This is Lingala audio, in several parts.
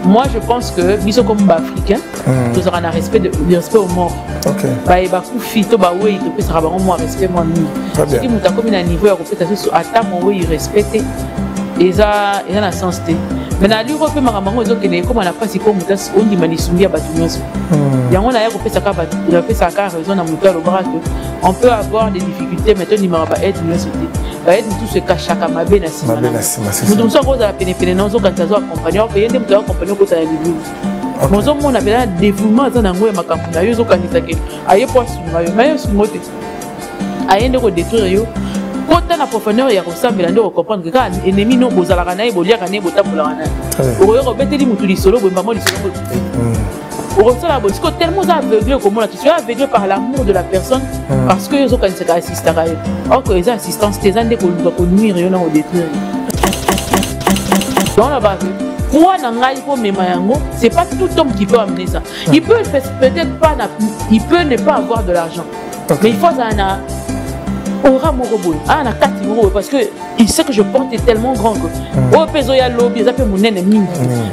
moi je pense que biso comme africain nous aurons un respect au mort. OK. Ba kufi to ba we to pesa ba mo respect moi ni. Ce qui muta comme un niveau ya kopeta so ata mo we respecter eza na sens te. Mais na lui repé maramango ezokene comme na pasi ko muta on dit manisumbi ya batu nyonso. Yango na ya kopesa ka batu ya pesa ka raison na muta lo bras que on peut avoir des difficultés mais to ni maraba aide nyonso te. Ba aide tout se cacha ka mabe na sima. Mutu so ko za pene pene nzo kanta zo accompagner on peut mutu accompagner ko ta ya bibi. Mozo mona bela dévouement za nango ya makambo na yo zo kanisa ke aye po sunga yo mais sungote. Ayende ko détruire yo. Kota na profondeur ya kosambela ndo comprendre que quand ennemi no bozala kana ebolia kana ebotabola kana oyo ko beteli mutu lisolo bo mbamo lisolo bo osala bo siko tellement aveuglé comme on a tu es aveuglé par l'amour de la personne parce que yo kanisa ka assistant yo or que les assistance tes ande ko nuire yo na ko détruire dans la base quoi na ngai ko mema yango c'est pas tout homme qui peut amener ça il peut peut-être pas il peut ne pas avoir de l'argent mais il faut ça aura mon robot na kati mo parce que il sait que je porte tellement grand que au peso ya lobby ça peut mon ennemi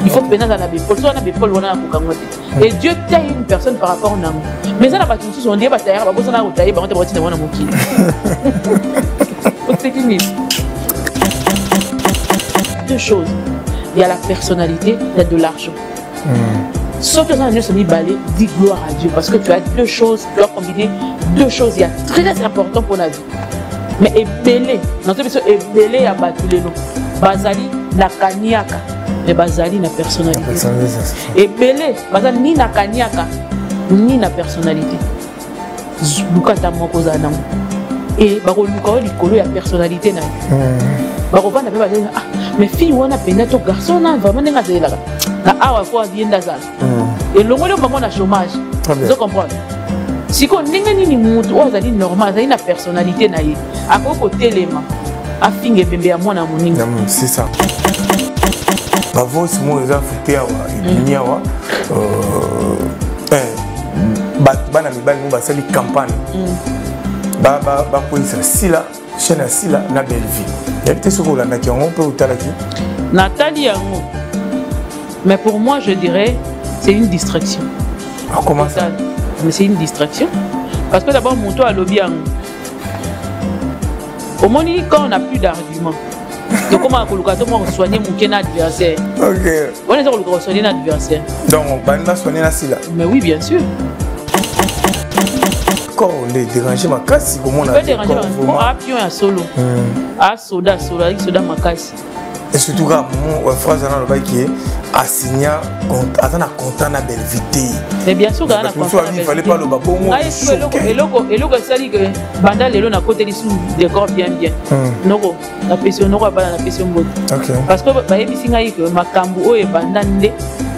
il faut penser à la bépol soit na bépol wana ko kangote et Dieu taille une personne par rapport à amour mais ça la batu tous on dit ba tailler ba bosa na ko tailler ba on te boti na wana moki c'est fini deux choses il y a la personnalité il y a de l'argent sauf que ça ne se met balai dis gloire à Dieu parce que tu as deux choses tu dois combiner deux choses il y a très important pour la vie mais ebelé dans cette personne ebelé ya batulelo bazali na kaniaka mais bazali na personnalité ebelé bazali ni na kaniaka ni na personnalité lukata moko za nango et bako luka likolo ya personnalité na bako vanda pe bazali ah mais fille wana penda to garçon na vraiment nga zelaka na awa fois vienda za et longolo maman na chômage vous comprenez si on ndenge nini mutu ozali normal azali na personnalité na ye akoko telema afinge bembe ya mwana moninga c'est ça ba voice mo eza futé awa ibini awa bana mibali mo basali campagne ba koisa sila chaîne sila na belle vie ya te soko la na ki on peut utalaki Nathalie yango mais pour moi je dirais c'est une distraction. Comment ça? Mais c'est une distraction. Parce que d'abord, mon toit à lobby. Au moins, quand on n'a plus d'arguments, donc comment on va soigner mon adversaire? Ok. On est en soigner l'adversaire. Donc on va soigner la sila. Mais oui, bien sûr. Quand on est dérangé, ma casse, comment on a dérangé? On a pion à solo. À soda, soda ma casse. Et surtout, mon phrase dans le bail qui est assigné à content à belle vitesse. Mais bien sûr, il fallait pas le babou. Et l'autre, ça dit que Banda Lelo n'a côté des sous décor bien. Non, la pression n'aura pas la pression. Parce que ma cambo et Bandande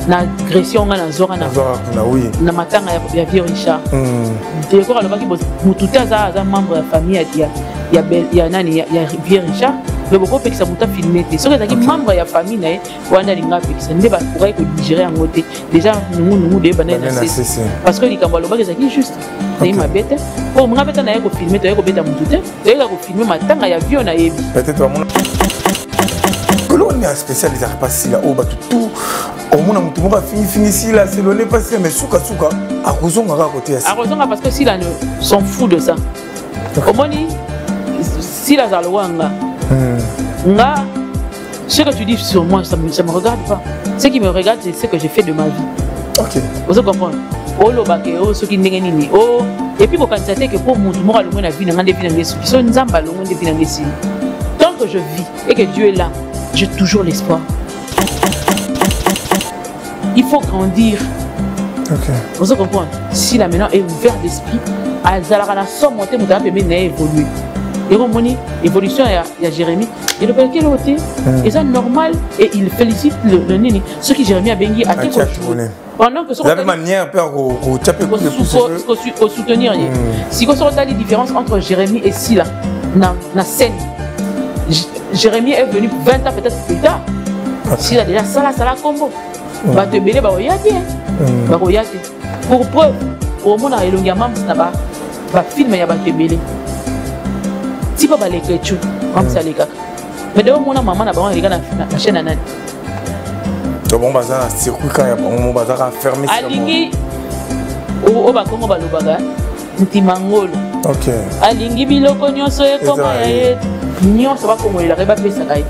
na agression na zora na na matanga ya Vieux Richard. Et quoi, le bac, Moutouta a membre de la famille ya nani ya Vieux Richard. Mais beaucoup de gens ont filmé. Ce qui est membre de la famille, on a des gens qui pourraient digérer en côté. Déjà, nous devons parce que les Cambodgiens, c'est juste. C'est ma bête. Pour moi, bête, on a filmé, on a filmé ma tanga, il y a vu, on a évi. Peut-être on est spécial des arts passés là au bas tout. Au moins, on va finir ici là, c'est le passé, mais souka à raison à côté. À raison parce que s'ils s'en foutent de ça. Au moins, si la Zalwanga. Là, ce que tu dis sur moi, ça me regarde pas. Ce qui me regarde, c'est ce que j'ai fait de ma vie. Ok. Vous comprenez? Oh, le baquet, oh, ce qui n'est pas. Oh, et puis, vous constatez que pour moi, la vie n'a pas de vie. Tant que je vis et que Dieu est là, j'ai toujours l'espoir. Il faut grandir. Ok. Vous comprenez? Si la maintenant est ouverte d'esprit, elle a somme montée, mon talent peut évoluer. Et on moni évolution il y a Jérémie et le père qui est ôté et ça normal et il félicite le nini ce qui Jérémie a béni à quelque chose pendant que la manière pour soutenir si on regarde les différences entre Jérémie et Sila na scène Jérémie est venu 20 ans peut-être plus tard Sila déjà ça combo va te belé ba royate pour preuve au monde a elongia mam ça va film ya ba te belé si pas les comme ça les gars mais de mon maman n'a pas regardé la chaîne à nani to bon baza circuit quand ya bon baza fermé alingi o ba kongo balobaka ntimangolo OK alingi biloko nyonso ekoma ya ye nyonso bakongolela ke bapesaka ye